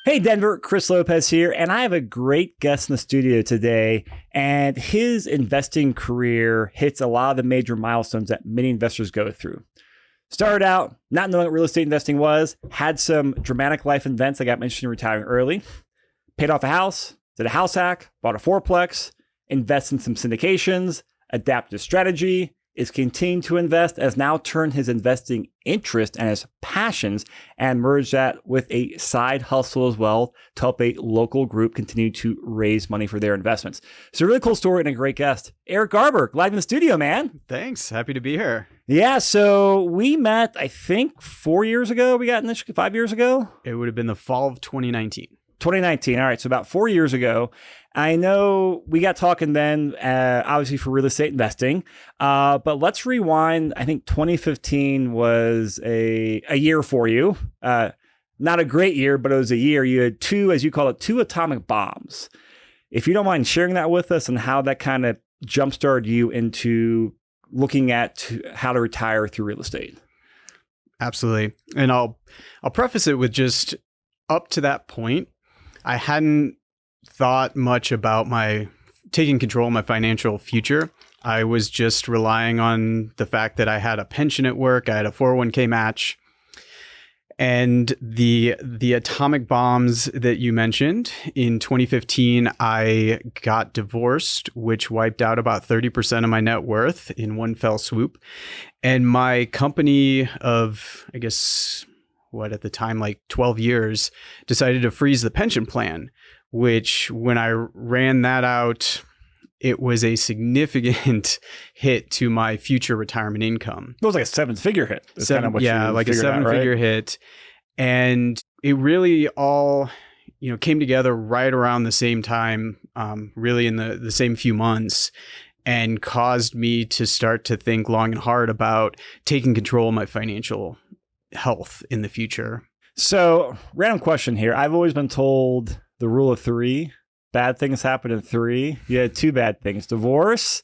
Hey Denver, Chris Lopez here, and I have a great guest in the studio today. And his investing career hits a lot of the major milestones that many investors go through. Started out not knowing what real estate investing was, had some dramatic life events that got me interested in retiring early, paid off a house, did a house hack, bought a fourplex, invested in some syndications, adapted a strategy, is continuing to invest, has now turned his investing interest and his passions and merged that with a side hustle as well to help a local group continue to raise money for their investments. So a really cool story and a great guest. Eric Garber, live in the studio, man. Thanks. Happy to be here. Yeah, so we met, I think, 4 years ago. We got in this 5 years ago? It would have been the fall of 2019. 2019. All right. So about 4 years ago, I know we got talking then, obviously for real estate investing, but let's rewind. I think 2015 was a year for you. Not a great year, but it was a year. You had two, as you call it, two atomic bombs. If you don't mind sharing that with us and how that kind of jumpstarted you into looking at how to retire through real estate. Absolutely. And I'll preface it with just up to that point, I hadn't thought much about taking control of my financial future. I was just relying on the fact that I had a pension at work. I had a 401k match. And the atomic bombs that you mentioned, in 2015, I got divorced, which wiped out about 30% of my net worth in one fell swoop. And my company of, I guess, at the time, like 12 years, decided to freeze the pension plan, which when I ran that out, it was a significant hit to my future retirement income. It was like a seven-figure hit. Like a seven-figure hit. And it really all, came together right around the same time, really in the same few months, and caused me to start to think long and hard about taking control of my financial health in the future. So, random question here. I've always been told the rule of three. Bad things happen in three. You had two bad things. Divorce,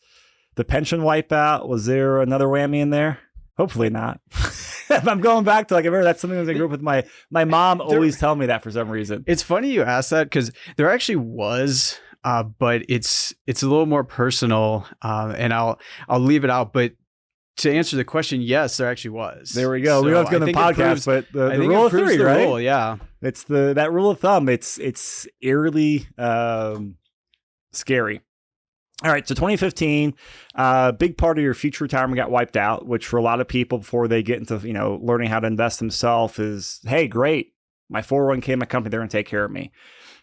the pension wipeout. Was there another whammy in there? Hopefully not. If I'm going back to, I remember that's something that I grew up with my mom always telling me that for some reason. It's funny you asked that because there actually was, but it's a little more personal, and I'll leave it out. But to answer the question, yes, there actually was. There we go. So we don't have to go to the podcast, but the rule of three, right? Rule, yeah. It's that rule of thumb. It's eerily scary. All right, so 2015, big part of your future retirement got wiped out, which for a lot of people before they get into learning how to invest themselves is, hey, great, my 401k, my company, they're going to take care of me.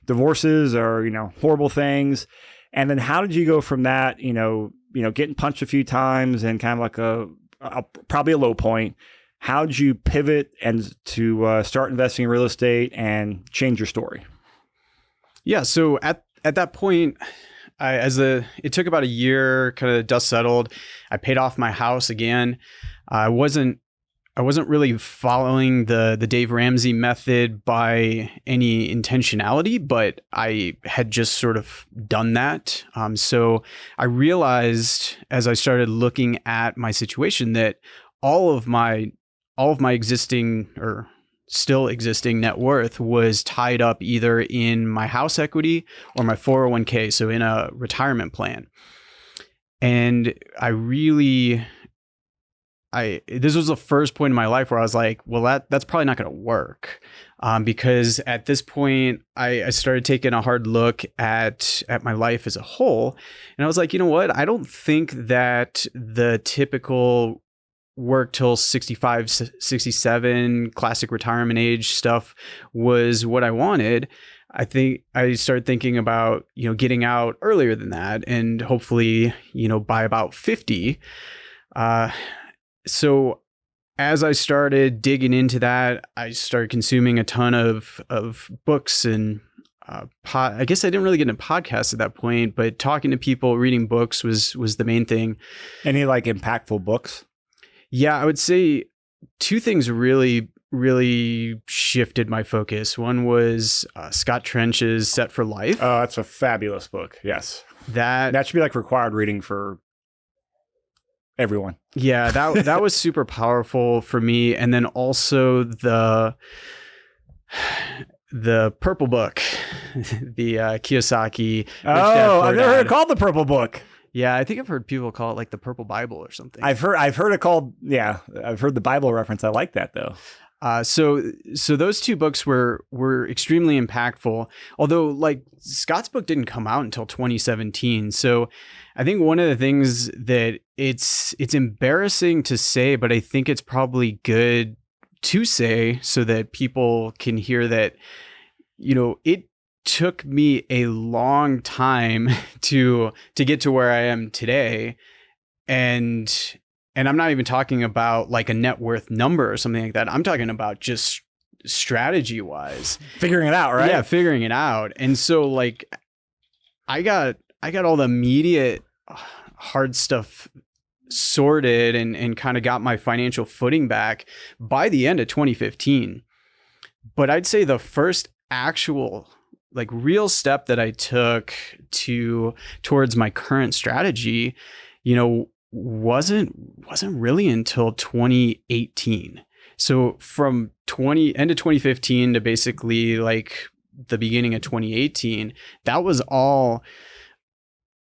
Divorces are horrible things, and then how did you go from that? Getting punched a few times and kind of like a probably a low point. How did you pivot and to start investing in real estate and change your story? Yeah, so at that point, it took about a year, kind of dust settled. I paid off my house again. I wasn't really following the Dave Ramsey method by any intentionality, but I had just sort of done that. So I realized as I started looking at my situation that all of my existing or still existing net worth was tied up either in my house equity or my 401k, so in a retirement plan. And this was the first point in my life where I was like, well, that's probably not going to work. Because at this point, I started taking a hard look at my life as a whole. And I was like, you know what? I don't think that the typical work till 65, 67 classic retirement age stuff was what I wanted. I think I started thinking about, getting out earlier than that and hopefully, by about 50. So as I started digging into that, I started consuming a ton of books and I guess I didn't really get into podcasts at that point, but talking to people, reading books was the main thing. Any impactful books? Yeah, I would say two things really, really shifted my focus. One was Scott Trench's Set for Life. Oh, that's a fabulous book. Yes. That should be required reading for everyone. Yeah, that was super powerful for me. And then also the Purple Book, the Kiyosaki. Rich Dad, Oh, Poor I've never heard Dad. it called the Purple Book. Yeah, I think I've heard people call it like the Purple Bible or something. I've heard it called, yeah, I've heard the Bible reference. I like that though. So those two books were extremely impactful. Although, like, Scott's book didn't come out until 2017. So I think one of the things that it's embarrassing to say, but I think it's probably good to say so that people can hear that, it took me a long time to get to where I am today. And I'm not even talking about like a net worth number or something like that. I'm talking about just strategy wise. Figuring it out, right? Yeah, figuring it out. And so like I got all the immediate hard stuff sorted and kind of got my financial footing back by the end of 2015. But I'd say the first actual like real step that I took towards my current strategy, wasn't really until 2018. So from end of 2015 to basically like the beginning of 2018, that was all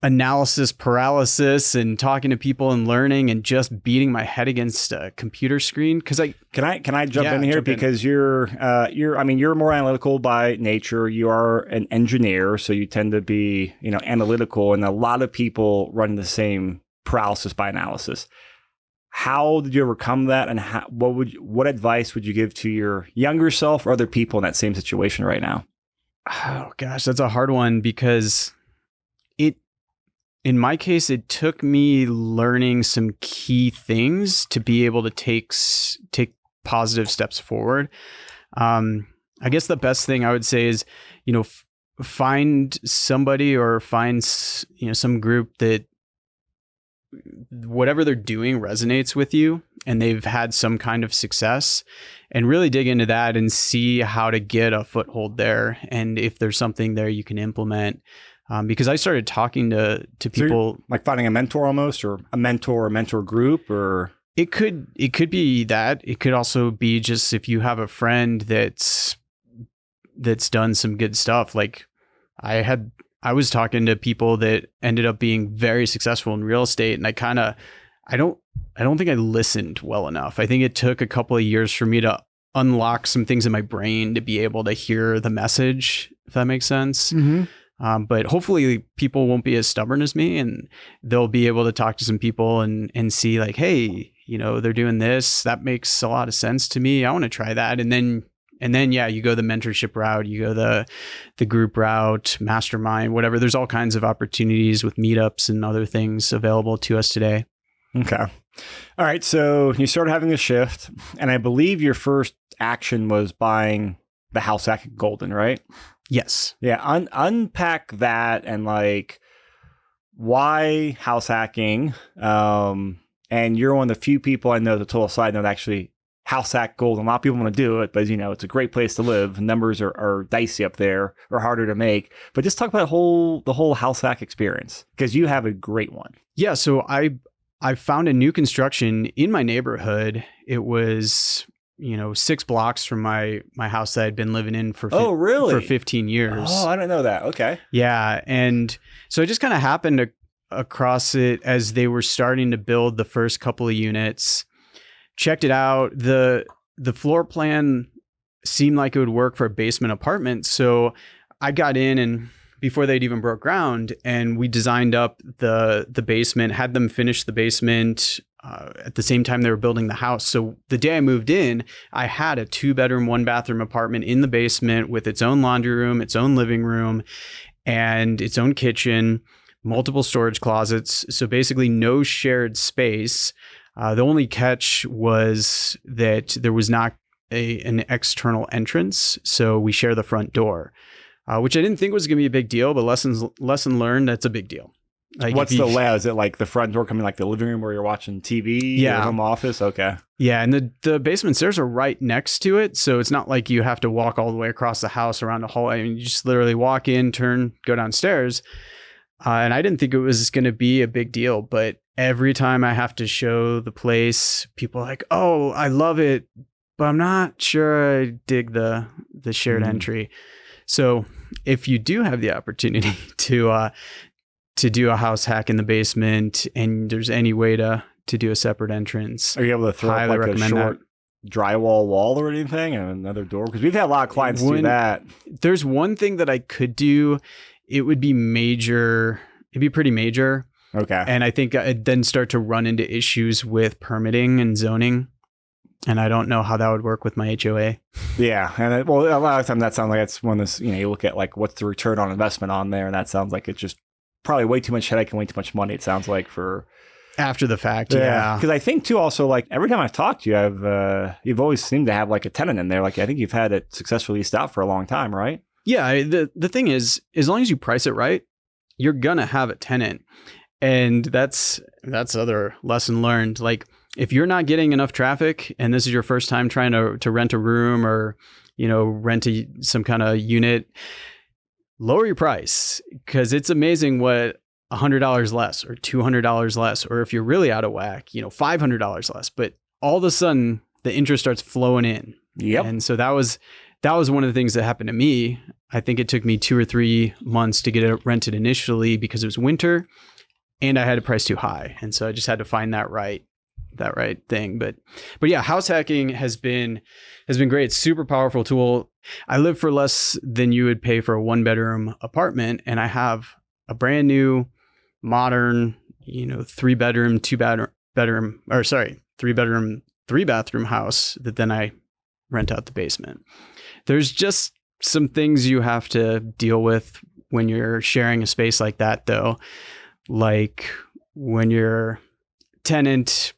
analysis paralysis and talking to people and learning and just beating my head against a computer screen. Cause can I jump in here because you're more analytical by nature. You are an engineer, so you tend to be, analytical, and a lot of people run the same paralysis by analysis. How did you overcome that, and what advice would you give to your younger self or other people in that same situation right now? Oh gosh, that's a hard one because in my case, it took me learning some key things to be able to take positive steps forward. I guess the best thing I would say is, find somebody or find, some group that whatever they're doing resonates with you and they've had some kind of success, and really dig into that and see how to get a foothold there. And if there's something there you can implement. Because I started talking to people, like finding a mentor almost, or a mentor group, or it could be that. It could also be just if you have a friend that's done some good stuff. Like I was talking to people that ended up being very successful in real estate, and I don't think I listened well enough. I think it took a couple of years for me to unlock some things in my brain to be able to hear the message, if that makes sense. Mm-hmm. But hopefully people won't be as stubborn as me, and they'll be able to talk to some people and see like, hey, they're doing this. That makes a lot of sense to me. I want to try that. And then, yeah, you go the mentorship route, you go the group route, mastermind, whatever. There's all kinds of opportunities with meetups and other things available to us today. Okay. All right. So you started having a shift, and I believe your first action was buying the house at Golden, right? Yes. Yeah. Unpack that and like why house hacking. And you're one of the few people I know, the total side note, actually house hack Golden. A lot of people want to do it, but it's a great place to live. Numbers are dicey up there or harder to make. But just talk about the whole house hack experience, because you have a great one. Yeah. So I found a new construction in my neighborhood. It was 6 blocks from my house that I'd been living in for for 15 years. Oh, I didn't know that. Okay. Yeah. And so I just kind of happened across it as they were starting to build the first couple of units, checked it out. The floor plan seemed like it would work for a basement apartment. So I got in, and before they'd even broke ground, and we designed up the basement, had them finish the basement at the same time they were building the house. So the day I moved in, I had a 2-bedroom, 1-bathroom apartment in the basement with its own laundry room, its own living room, and its own kitchen, multiple storage closets. So basically no shared space. The only catch was that there was not an external entrance. So we share the front door, which I didn't think was going to be a big deal, but lesson learned, that's a big deal. Like, what's the layout? Is it like the front door coming like the living room where you're watching TV? Yeah. Or home office? Okay. Yeah. And the basement stairs are right next to it. So it's not like you have to walk all the way across the house around the hallway. I mean, you just literally walk in, turn, go downstairs. And I didn't think it was going to be a big deal, but every time I have to show the place, people are like, oh, I love it, but I'm not sure I dig the the shared entry. So if you do have the opportunity to do a house hack in the basement and there's any way to do a separate entrance, are you able to throw up like a short drywall wall or anything and another door? Because we've had a lot of clients do that. There's one thing that I could do. It would be major. It'd be pretty major. Okay. And I think I'd then start to run into issues with permitting and zoning. And I don't know how that would work with my HOA. Yeah. And well, a lot of times that sounds like it's one of those, you look at like what's the return on investment on there. And that sounds like it's just probably way too much headache and way too much money. It sounds like for after the fact. Yeah. Because I think too, also like every time I've talked to you, you've always seemed to have like a tenant in there. Like I think you've had it successfully leased out for a long time, right? Yeah. The thing is, as long as you price it right, you're going to have a tenant. And that's other lesson learned. Like if you're not getting enough traffic and this is your first time trying to rent a room or, rent some kind of unit, lower your price, because it's amazing what $100 less or $200 less, or if you're really out of whack, $500 less. But all of a sudden the interest starts flowing in. Yep. And so that was one of the things that happened to me. I think it took me 2 or 3 months to get it rented initially because it was winter. And I had a price too high. And so I just had to find that right thing. But yeah, house hacking has been great. It's a super powerful tool. I live for less than you would pay for a 1-bedroom apartment. And I have a brand new, modern, 3-bedroom, 3-bathroom house that then I rent out the basement. There's just some things you have to deal with when you're sharing a space like that, though. Like when your tenant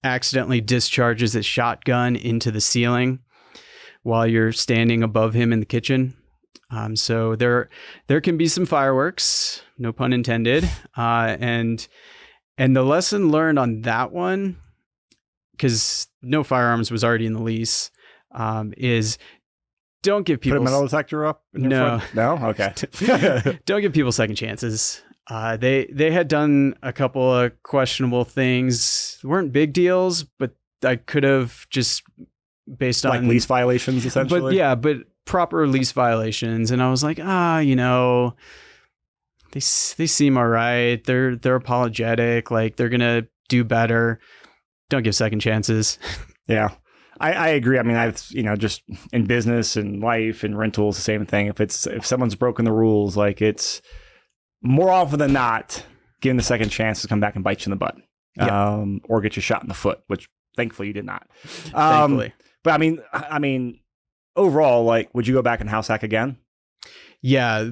accidentally discharges a shotgun into the ceiling while you're standing above him in the kitchen. So there can be some fireworks, no pun intended. And the lesson learned on that one, because no firearms was already in the lease, is don't give people put a metal detector up in your front? No? Okay. Don't give people second chances. They had done a couple of questionable things. They weren't big deals, but I could have just based on like lease violations, essentially. But proper lease violations. And I was like, they seem all right. They're apologetic. Like they're gonna do better. Don't give second chances. Yeah. I agree. I mean, I've, just in business and life and rentals, the same thing. If someone's broken the rules, like it's more often than not, given the second chance to come back and bite you in the butt, or get you shot in the foot, which thankfully you did not. Thankfully. But I mean, overall, like, would you go back and house hack again? Yeah.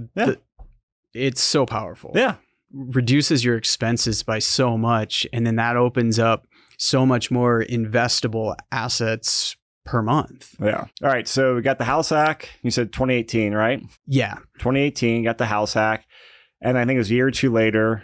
It's so powerful. Yeah. Reduces your expenses by so much. And then that opens up so much more investable assets per month. Yeah. All right. So we got the house hack. You said 2018, right? Yeah. 2018, got the house hack. And I think it was a year or two later,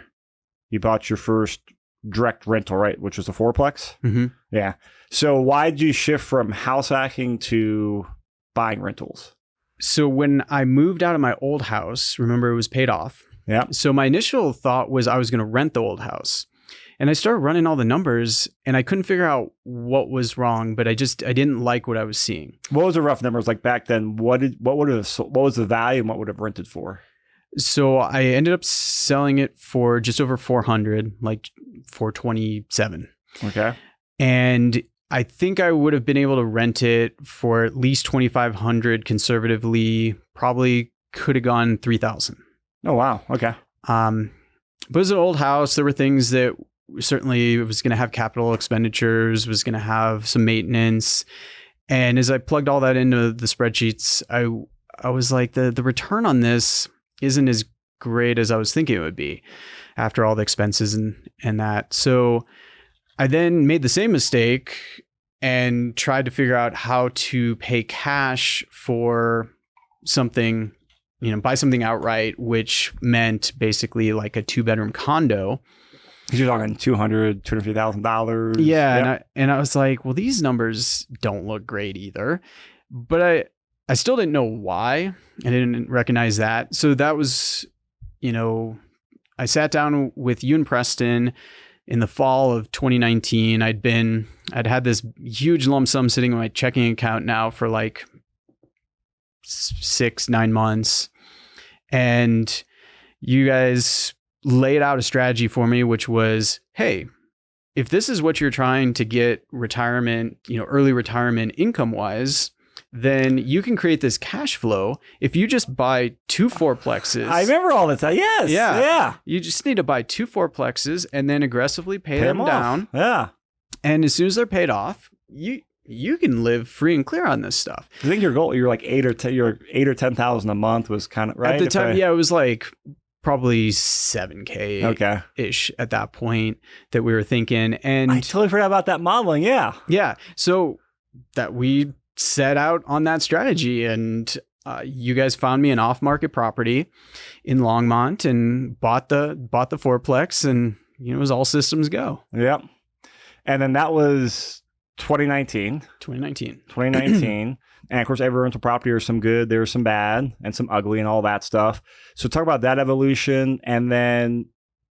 you bought your first direct rental, right? Which was a fourplex. Mm-hmm. Yeah. So why did you shift from house hacking to buying rentals? So when I moved out of my old house, remember it was paid off. Yeah. So my initial thought was I was going to rent the old house. And I started running all the numbers and I couldn't figure out what was wrong, but I didn't like what I was seeing. What was the rough numbers like back then? What was the value and what would have rented for? So I ended up selling it for just over 400, like 427. Okay. And I think I would have been able to rent it for at least 2,500 conservatively, probably could have gone 3,000. Oh, wow. Okay. But it was an old house. There were things that certainly was going to have capital expenditures, was going to have some maintenance. And as I plugged all that into the spreadsheets, I was like, the return on this isn't as great as I was thinking it would be after all the expenses and that. So I then made the same mistake and tried to figure out how to pay cash for something, buy something outright, which meant basically like a 2-bedroom condo. You're talking $250,000. Yeah. Yep. And I was like, well, these numbers don't look great either, but I still didn't know why. I didn't recognize that. So that was, I sat down with you and Preston in the fall of 2019. I'd had this huge lump sum sitting in my checking account now for like 6-9 months. And you guys laid out a strategy for me, which was, hey, if this is what you're trying to get retirement, early retirement income wise, then you can create this cash flow if you just buy 2 fourplexes. I remember all this. Yes. Yeah. You just need to buy 2 fourplexes and then aggressively pay them down. Yeah. And as soon as they're paid off, you can live free and clear on this stuff. I think your goal, you're like 8 or 10,000 a month was kind of right. At the time, it was like probably $7,000 ish at that point that we were thinking. And I totally forgot about that modeling. Yeah. Yeah. So that we set out on that strategy, and you guys found me an off-market property in Longmont and bought the fourplex, and it was all systems go. Yep. And then that was 2019. And of course, every rental property, there's some good, there's some bad, and some ugly, and all that stuff. So talk about that evolution, and then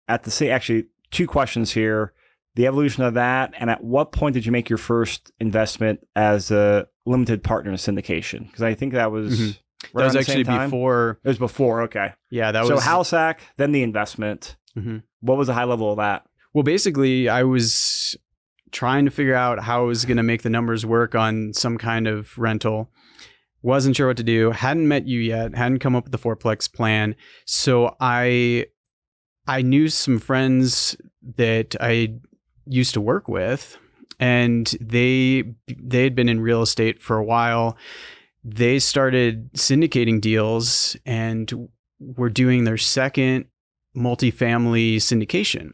actually 2 questions here: the evolution of that, and at what point did you make your first investment as a limited partner in syndication? Because I think that was right that was around actually the same time. before. It was before. Okay. Yeah, that so was house hack, then the investment. What was the high level of that? Well, basically, I was trying to figure out how I was going to make the numbers work on some kind of rental. Wasn't sure what to do. Hadn't met you yet. Hadn't come up with the fourplex plan. So I knew some friends that I used to work with, and they had been in real estate for a while. They started syndicating deals and were doing their second multifamily syndication.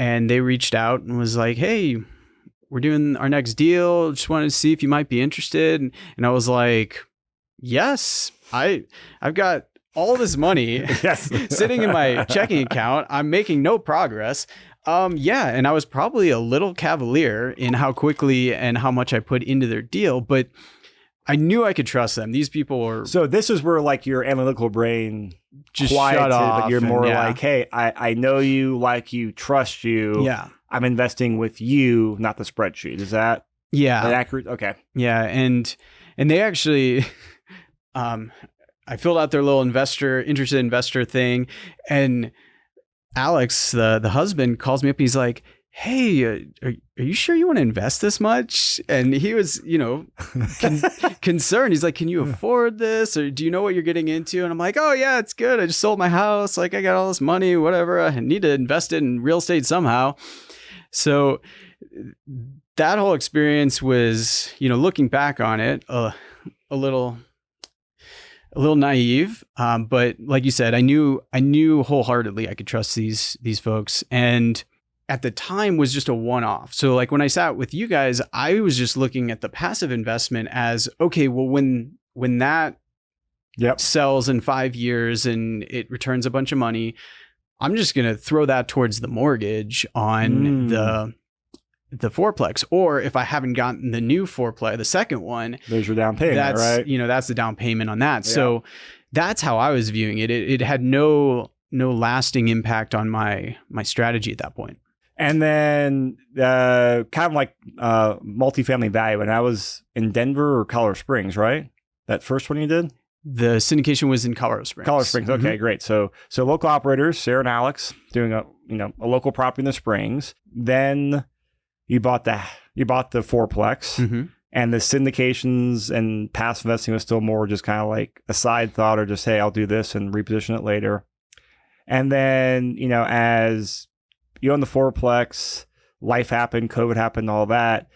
And they reached out and was like, hey, we're doing our next deal. Just wanted to see if you might be interested. And I was like, yes, I've got all this money sitting in my checking account. I'm making no progress. Yeah. And I was probably a little cavalier in how quickly and how much I put into their deal, but I knew I could trust them. These people were... So this is where like your analytical brain just quieted, shut off, but you're more like, hey, I know you, like you, trust you. Yeah. I'm investing with you, not the spreadsheet. Is that accurate? Okay. Yeah. And they actually, I filled out their little interested investor thing, and Alex, the husband, calls me up. He's like, hey, are you sure you want to invest this much? And he was, concerned. He's like, can you afford this? Or do you know what you're getting into? And I'm like, oh yeah, it's good. I just sold my house. Like, I got all this money, whatever. I need to invest it in real estate somehow. So that whole experience was, looking back on it, a little naive. But like you said, I knew wholeheartedly I could trust these folks. And at the time was just a one-off. So like when I sat with you guys, I was just looking at the passive investment as, okay, well, when that sells in 5 years and it returns a bunch of money, I'm just going to throw that towards the mortgage on the fourplex. Or if I haven't gotten the new fourplex, the second one, there's your down payment, right? That's the down payment on that. Yeah. So that's how I was viewing it. It had no lasting impact on my strategy at that point. And then kind of like multifamily value. And I was in Denver or Colorado Springs, right? That first one you did? The syndication was in Colorado Springs. Colorado Springs. Okay, great. So local operators, Sarah and Alex, doing a local property in the Springs. Then you bought the fourplex, and the syndications and passive investing was still more just kind of like a side thought, or just, hey, I'll do this and reposition it later. And then as you own the fourplex, life happened, COVID happened, all that.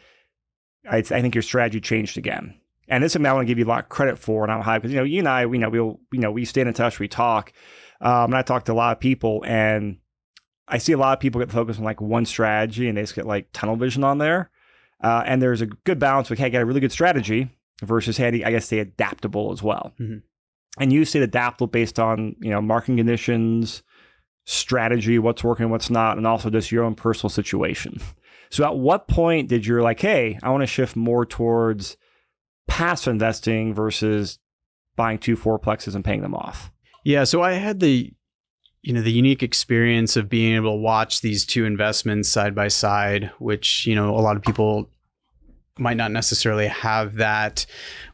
I think your strategy changed again. And this is something I want to give you a lot of credit for, and I'm high because you and I, we stay in touch, we talk, and I talk to a lot of people, and I see a lot of people get focused on like one strategy, and they just get like tunnel vision on there. And there's a good balance with, hey, I got a really good strategy versus, hey, I guess stay adaptable as well. And you stay adaptable based on market conditions, strategy, what's working, what's not, and also just your own personal situation. So at what point did you like, hey, I want to shift more towards passive investing versus buying 2 fourplexes and paying them off? Yeah. So I had the unique experience of being able to watch these 2 investments side by side, which, a lot of people might not necessarily have that,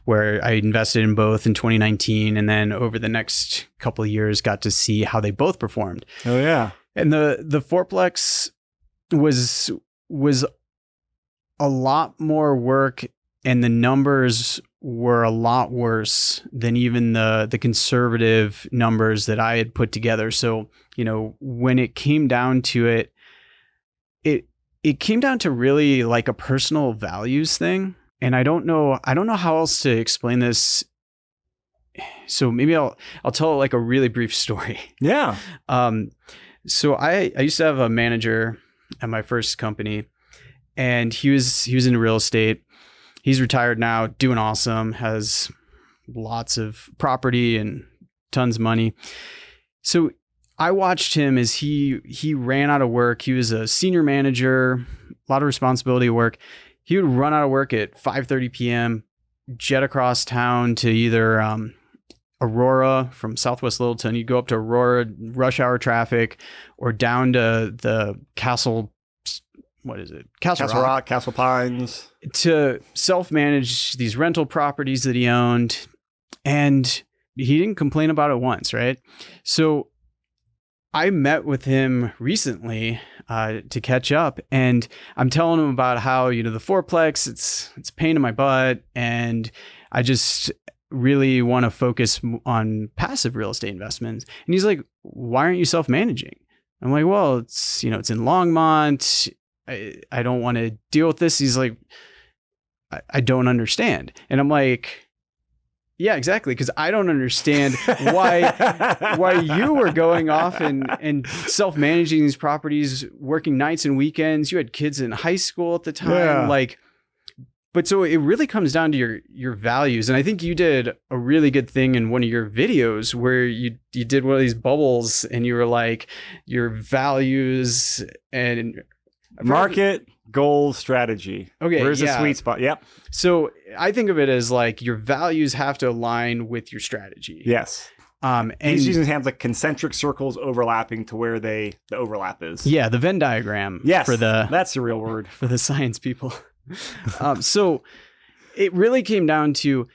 where I invested in both in 2019 and then over the next couple of years got to see how they both performed. Oh yeah. And the fourplex was a lot more work, and the numbers were a lot worse than even the conservative numbers that I had put together. So, when it came down to it, it came down to really like a personal values thing. And I don't know how else to explain this. So maybe I'll tell like a really brief story. Yeah. So I used to have a manager at my first company, and he was in real estate. He's retired now, doing awesome, has lots of property and tons of money. So I watched him as he ran out of work. He was a senior manager, a lot of responsibility at work. He would run out of work at 5:30 p.m., jet across town to either Aurora from Southwest Littleton. You'd go up to Aurora, rush hour traffic, or down to the Castle, what is it? Castle Rock, Castle Pines, to self-manage these rental properties that he owned. And he didn't complain about it once, right? So I met with him recently to catch up, and I'm telling him about how, the fourplex, it's a pain in my butt, and I just really want to focus on passive real estate investments. And he's like, why aren't you self-managing? I'm like, well, it's in Longmont. I don't want to deal with this. He's like, I don't understand. And I'm like, yeah, exactly. Because I don't understand why you were going off and self-managing these properties, working nights and weekends. You had kids in high school at the time. Yeah. But so it really comes down to your values. And I think you did a really good thing in one of your videos where you did one of these bubbles, and you were like, your values and market, goals, strategy. Okay. Where's the sweet spot? Yep. So I think of it as like your values have to align with your strategy. Yes. And he's using his hands like concentric circles overlapping to where the overlap is. Yeah, the Venn diagram. Yes. That's the real word for the science people. So it really came down to,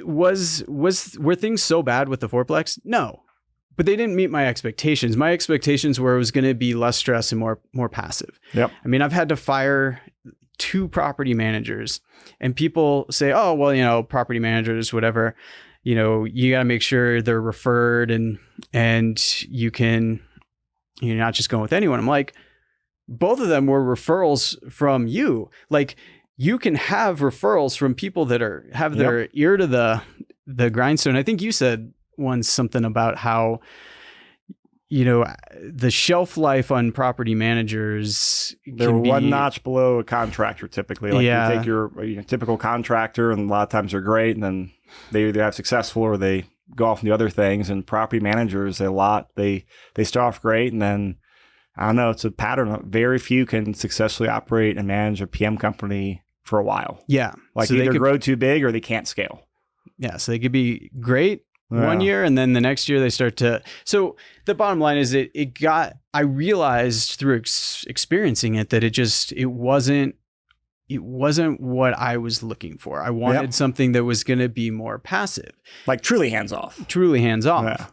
were things so bad with the fourplex? No, but they didn't meet my expectations. My expectations were it was going to be less stress and more passive. Yep. I mean, I've had to fire 2 property managers, and people say, oh, well, property managers, whatever, you got to make sure they're referred and you can, you're not just going with anyone. I'm like, both of them were referrals from you. Like, you can have referrals from people that have their ear to the grindstone. I think you said once something about how, the shelf life on property managers, they're one notch below a contractor typically. Like, yeah. you take your typical contractor, and a lot of times they're great, and then they either have successful or they go off into other things. And property managers, they start off great, and then I don't know, it's a pattern. Very few can successfully operate and manage a PM company for a while. Yeah. Like, so they either grow too big or they can't scale. Yeah. So they could be great one year, and then the next year they start to. So the bottom line is I realized through experiencing it that it wasn't what I was looking for. I wanted something that was going to be more passive. Like truly hands off. Yeah.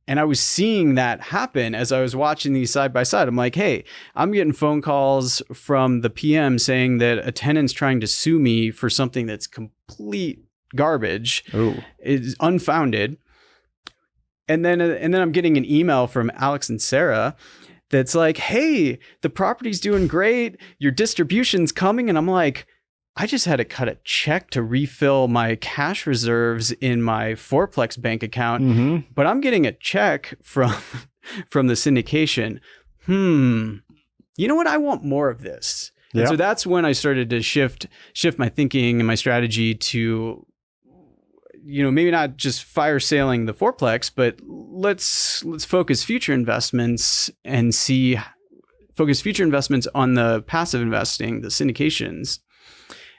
And I was seeing that happen as I was watching these side by side. I'm like, hey, I'm getting phone calls from the PM saying that a tenant's trying to sue me for something that's complete garbage. Ooh. It's unfounded. And then I'm getting an email from Alex and Sarah that's like, hey, the property's doing great. Your distribution's coming. And I'm like, I just had to cut a check to refill my cash reserves in my fourplex bank account, but I'm getting a check from the syndication. You know what? I want more of this. Yep. And so that's when I started to shift my thinking and my strategy to, maybe not just fire sailing the fourplex, but let's focus future investments on the passive investing, the syndications,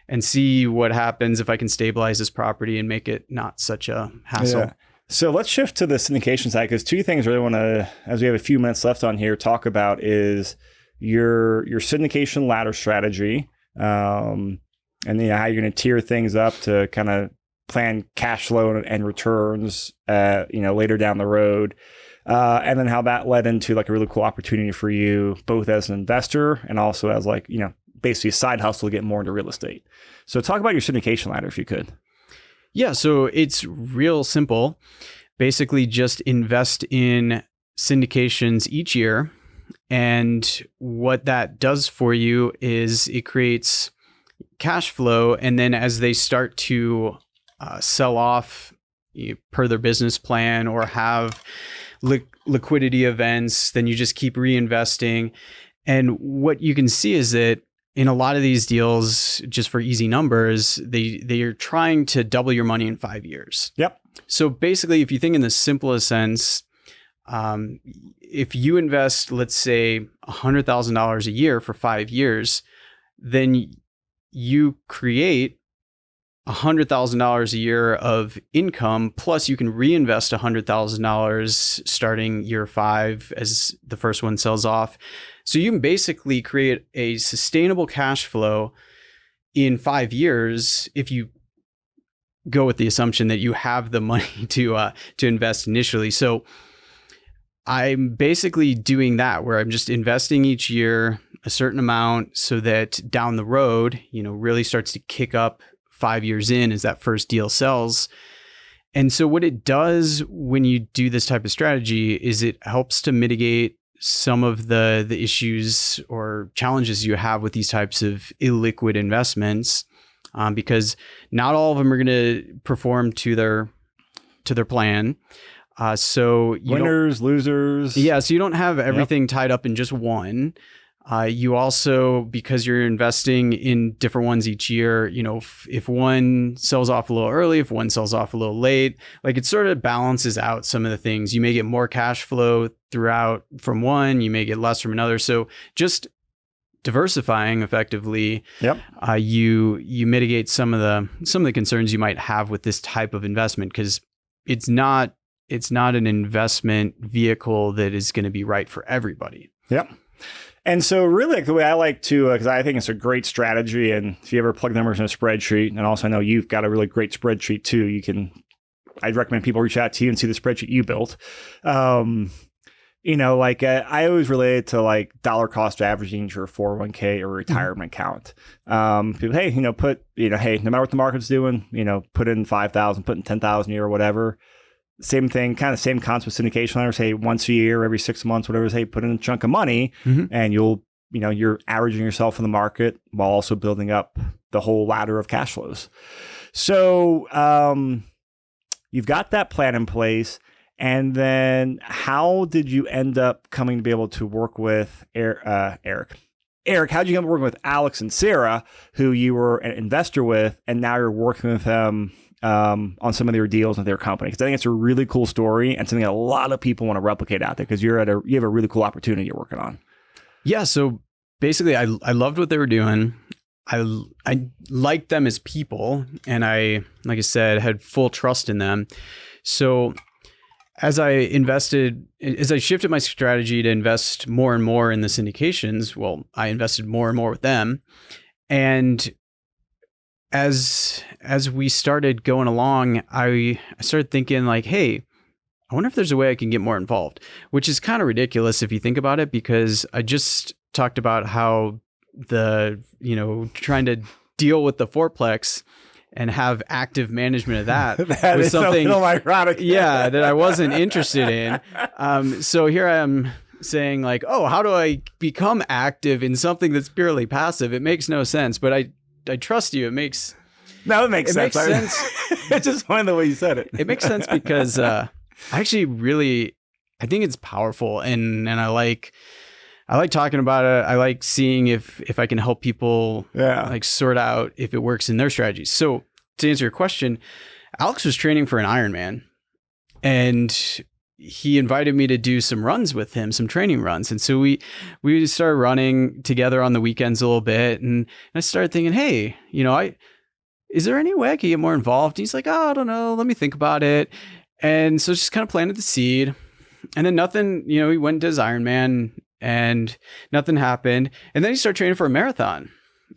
and see what happens if I can stabilize this property and make it not such a hassle. Yeah. So let's shift to the syndication side, because 2 things I really want to, as we have a few minutes left on here, talk about is your syndication ladder strategy, and and how you're going to tier things up to kind of plan cash flow and returns, later down the road. And then how that led into like a really cool opportunity for you, both as an investor and also as like, basically a side hustle to get more into real estate. So talk about your syndication ladder if you could. Yeah, so it's real simple. Basically just invest in syndications each year. And what that does for you is it creates cash flow. And then as they start to sell off per their business plan or have liquidity events, then you just keep reinvesting. And what you can see is that in a lot of these deals, just for easy numbers, they are trying to double your money in 5 years. Yep. So basically, if you think in the simplest sense, if you invest, let's say, $100,000 a year for 5 years, then you create $100,000 a year of income, plus you can reinvest $100,000 starting year 5 as the first one sells off. So you can basically create a sustainable cash flow in 5 years if you go with the assumption that you have the money to invest initially. So I'm basically doing that where I'm just investing each year a certain amount so that down the road, really starts to kick up 5 years in as that first deal sells. And so what it does when you do this type of strategy is it helps to mitigate some of the issues or challenges you have with these types of illiquid investments, because not all of them are going to perform to their plan. So winners, losers. Yeah. So you don't have everything tied up in just one. You also, because you're investing in different ones each year, if one sells off a little early, if one sells off a little late, like it sort of balances out some of the things. You may get more cash flow throughout from one, you may get less from another. So just diversifying effectively, you mitigate some of the concerns you might have with this type of investment, because it's not an investment vehicle that is going to be right for everybody. Yep. And so really the way I like to, because I think it's a great strategy, and if you ever plug numbers in a spreadsheet, and also I know you've got a really great spreadsheet too, I'd recommend people reach out to you and see the spreadsheet you built. I always relate it to like dollar cost averaging your 401k or retirement account. People, hey, no matter what the market's doing, put in 5,000, put in 10,000 a year or whatever. Same thing, kind of same concept with syndication lenders. Hey, once a year, every 6 months, whatever it is, hey, put in a chunk of money, and you're averaging yourself in the market while also building up the whole ladder of cash flows. So you've got that plan in place. And then how did you end up coming to be able to work with Eric? Eric, how did you end up working with Alex and Sarah, who you were an investor with, and now you're working with them on some of their deals with their company? Because I think it's a really cool story and something that a lot of people want to replicate out there, because you have a really cool opportunity you're working on. Yeah. So basically, I loved what they were doing. I liked them as people, and like I said, had full trust in them. So as I shifted my strategy to invest more and more in the syndications, well, I invested more and more with them. And as we started going along, I started thinking like, hey, I wonder if there's a way I can get more involved, which is kind of ridiculous if you think about it, because I just talked about how trying to deal with the fourplex and have active management of that was something ironic. Yeah, that I wasn't interested in. So here I am saying like, oh, how do I become active in something that's purely passive? It makes no sense, but I trust you. It makes sense. Makes sense. It's just funny the way you said it. It makes sense because I think it's powerful, and I like talking about it. I like seeing if I can help people like sort out if it works in their strategies. So to answer your question, Alex was training for an Ironman, and he invited me to do some runs with him, some training runs. And so we started running together on the weekends a little bit. And I started thinking, hey, is there any way I could get more involved? And he's like, oh, I don't know. Let me think about it. And so just kind of planted the seed. And then nothing, he went to his Ironman and nothing happened. And then he started training for a marathon.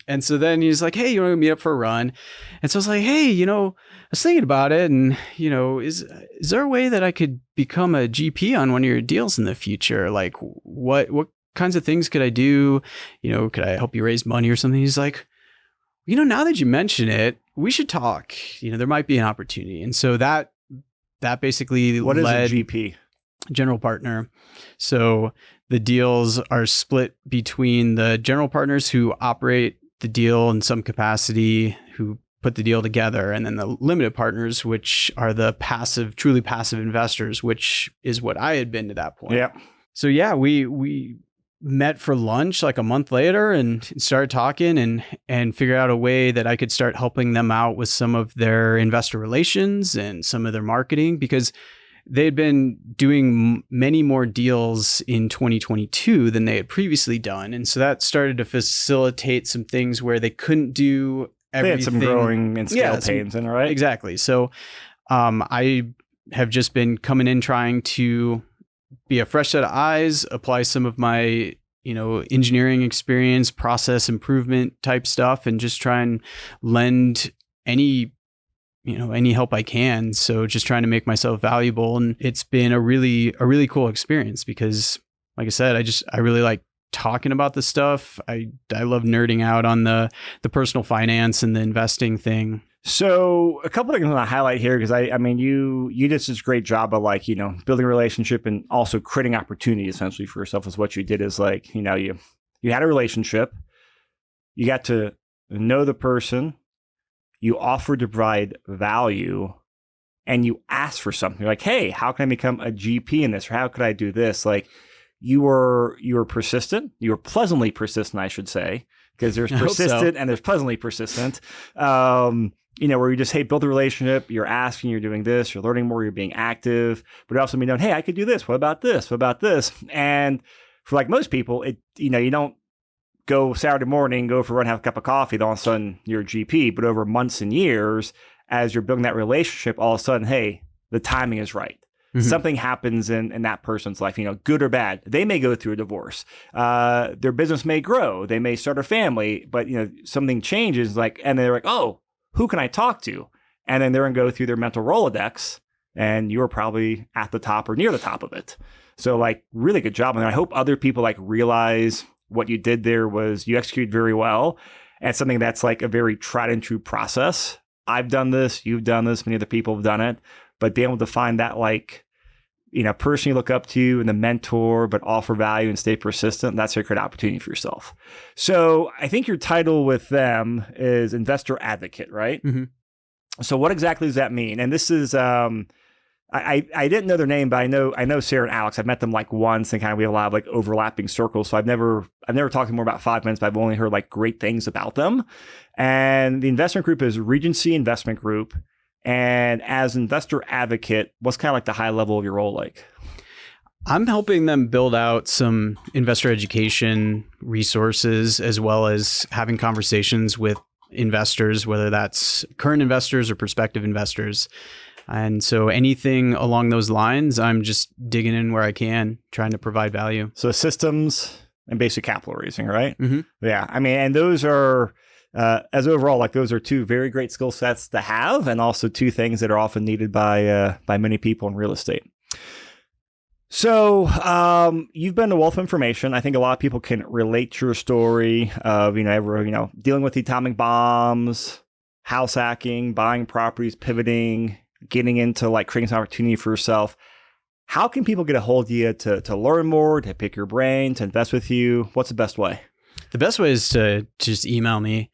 And so then he's like, hey, you want to meet up for a run? And so I was like, hey, I was thinking about it. And, is there a way that I could become a GP on one of your deals in the future? Like what kinds of things could I do? Could I help you raise money or something? He's like, now that you mention it, we should talk. There might be an opportunity. And so that basically What led is a GP? General partner. So the deals are split between the general partners who operate the deal in some capacity, who put the deal together, and then the limited partners, which are the truly passive investors, which is what I had been to that point. Yeah. So yeah, we met for lunch like a month later and started talking and figured out a way that I could start helping them out with some of their investor relations and some of their marketing, because they'd been doing many more deals in 2022 than they had previously done. And so that started to facilitate some things where they couldn't do everything. They had some growing and scale pains in it, right? Exactly. So I have just been coming in trying to be a fresh set of eyes, apply some of my engineering experience, process improvement type stuff, and just try and lend any help I can. So just trying to make myself valuable. And it's been a really cool experience because, like I said, I really like talking about this stuff. I love nerding out on the personal finance and the investing thing. So a couple of things I want to highlight here, because I mean, you did such a great job of building a relationship and also creating opportunity essentially for yourself. Is what you did is you had a relationship, you got to know the person, you offered to provide value, and you asked for something. You're like, hey, how can I become a GP in this? Or how could I do this? Like you were persistent. You were pleasantly persistent, I should say, because there's persistent and there's pleasantly persistent. Where you just, hey, build a relationship, you're asking, you're doing this, you're learning more, you're being active, but also being known, hey, I could do this. What about this? What about this? And for most people, you don't go Saturday morning, go for a run, have a cup of coffee, then all of a sudden you're a GP. But over months and years, as you're building that relationship, all of a sudden, hey, the timing is right. Mm-hmm. Something happens in that person's life, good or bad. They may go through a divorce. Their business may grow. They may start a family, but something changes, and they're like, oh, who can I talk to? And then they're going to go through their mental Rolodex, and you're probably at the top or near the top of it. So really good job. And I hope other people realize what you did there was you executed very well. And something that's a very tried and true process. I've done this, you've done this, many other people have done it, but being able to find that person you look up to and the mentor, but offer value and stay persistent, that's a great opportunity for yourself. So I think your title with them is investor advocate, right? Mm-hmm. So what exactly does that mean? And this is, I didn't know their name, but I know Sarah and Alex. I've met them once, and we have a lot of overlapping circles. So I've never talked to them more about 5 minutes, but I've only heard great things about them. And the investment group is Regency Investment Group. And as investor advocate, what's the high level of your role like? I'm helping them build out some investor education resources, as well as having conversations with investors, whether that's current investors or prospective investors. And so anything along those lines, I'm just digging in where I can, trying to provide value. So systems and basic capital raising, right? Mm-hmm. Yeah. I mean, and those are, as overall, those are two very great skill sets to have, and also two things that are often needed by many people in real estate. So you've been to Wealth of Information. I think a lot of people can relate to your story of, dealing with the atomic bombs, house hacking, buying properties, pivoting, getting into creating some opportunity for yourself. How can people get a hold of you to learn more, to pick your brain, to invest with you? What's the best way? The best way is to just email me.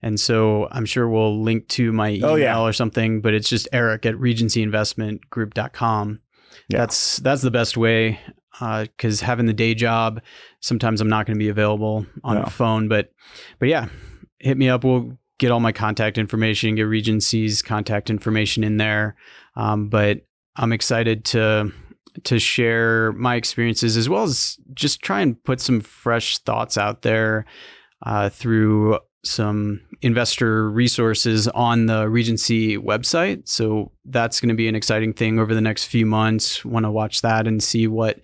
And so I'm sure we'll link to my email or something, but it's just eric@regencyinvestmentgroup.com. Yeah. That's the best way, because having the day job, sometimes I'm not going to be available on the phone. But yeah, hit me up. We'll get all my contact information, get Regency's contact information in there. But I'm excited to share my experiences, as well as just try and put some fresh thoughts out there through some investor resources on the Regency website. So that's going to be an exciting thing over the next few months. Want to watch that and see what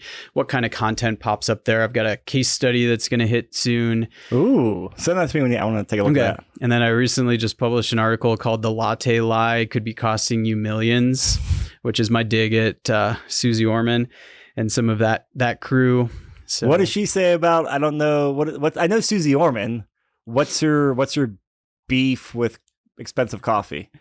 kind of content pops up there. I've got a case study that's going to hit soon. Ooh, send that to me when I want to take a look at that. And then I recently just published an article called "The Latte Lie Could Be Costing You Millions," which is my dig at Susie Orman and some of that crew. So, what does she say about? I don't know what I know Susie Orman. What's her beef with expensive coffee?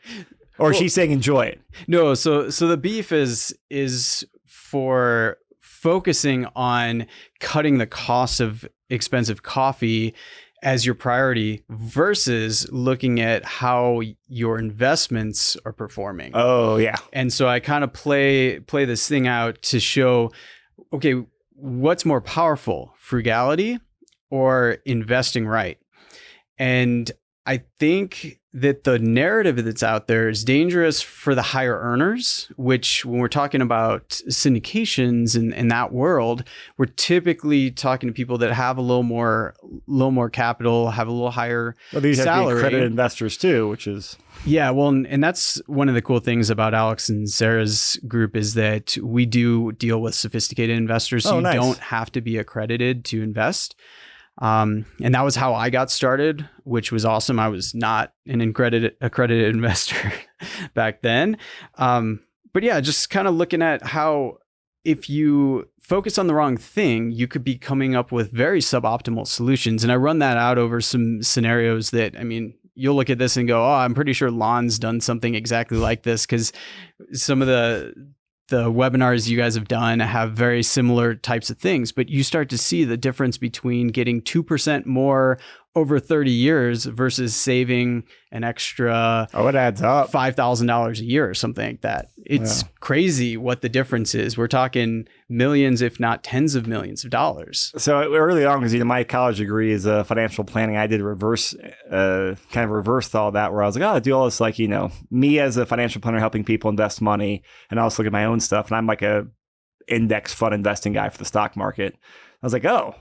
Or is she saying enjoy it? No, so the beef is for focusing on cutting the cost of expensive coffee as your priority versus looking at how your investments are performing. Oh, yeah. And so I kind of play this thing out to show, okay, what's more powerful, frugality or investing right? And I think that the narrative that's out there is dangerous for the higher earners, which when we're talking about syndications in that world, we're typically talking to people that have a little more capital, have a little higher these salary. Have to be accredited investors too, which is... Yeah, well, and that's one of the cool things about Alex and Sarah's group is that we do deal with sophisticated investors. So you don't have to be accredited to invest. And that was how I got started, which was awesome. I was not an accredited investor back then. But yeah, just kind of looking at how if you focus on the wrong thing, you could be coming up with very suboptimal solutions. And I run that out over some scenarios that, I mean, you'll look at this and go, oh, I'm pretty sure Lon's done something exactly like this, because some of the webinars you guys have done have very similar types of things, but you start to see the difference between getting 2% more over 30 years versus saving an extra it adds up $5,000 a year or something like that. It's crazy what the difference is. We're talking millions, if not tens of millions of dollars. So early on, because my college degree is financial planning, I did reverse all that, where I was like, oh, I do all this, like, me as a financial planner helping people invest money, and I also look at my own stuff, and I'm like a index fund investing guy for the stock market. I was like, oh,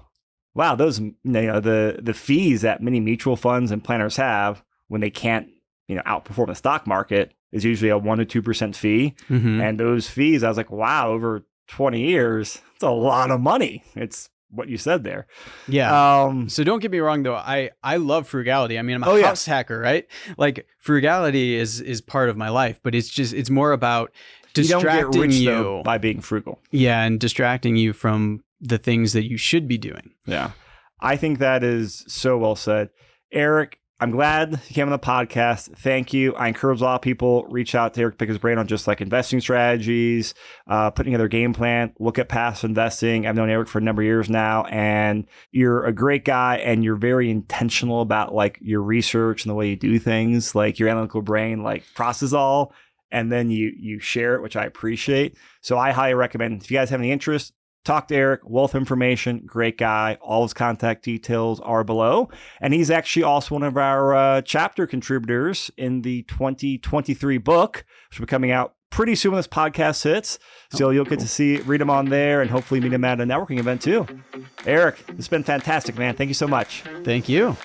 wow, those the fees that many mutual funds and planners have when they can't outperform the stock market is usually a 1% to 2% fee, and those fees, I was like, wow, over 20 years, it's a lot of money. It's what you said there. Yeah. So don't get me wrong though. I love frugality. I mean, I'm a house hacker, right? Like frugality is part of my life, but it's more about distracting you. Don't get rich, though, by being frugal. Yeah. And distracting you from the things that you should be doing. Yeah. I think that is so well said. Eric, I'm glad you came on the podcast. Thank you. I encourage a lot of people reach out to Eric, pick his brain on just like investing strategies, putting together a game plan, look at passive investing. I've known Eric for a number of years now, and you're a great guy, and you're very intentional about like your research and the way you do things, like your analytical brain, like process all, and then you share it, which I appreciate. So I highly recommend, if you guys have any interest, talk to Eric, wealth information, great guy. All his contact details are below. And he's actually also one of our chapter contributors in the 2023 book, which will be coming out pretty soon when this podcast hits. So you'll get to read him on there, and hopefully meet him at a networking event too. Eric, it's been fantastic, man. Thank you so much. Thank you.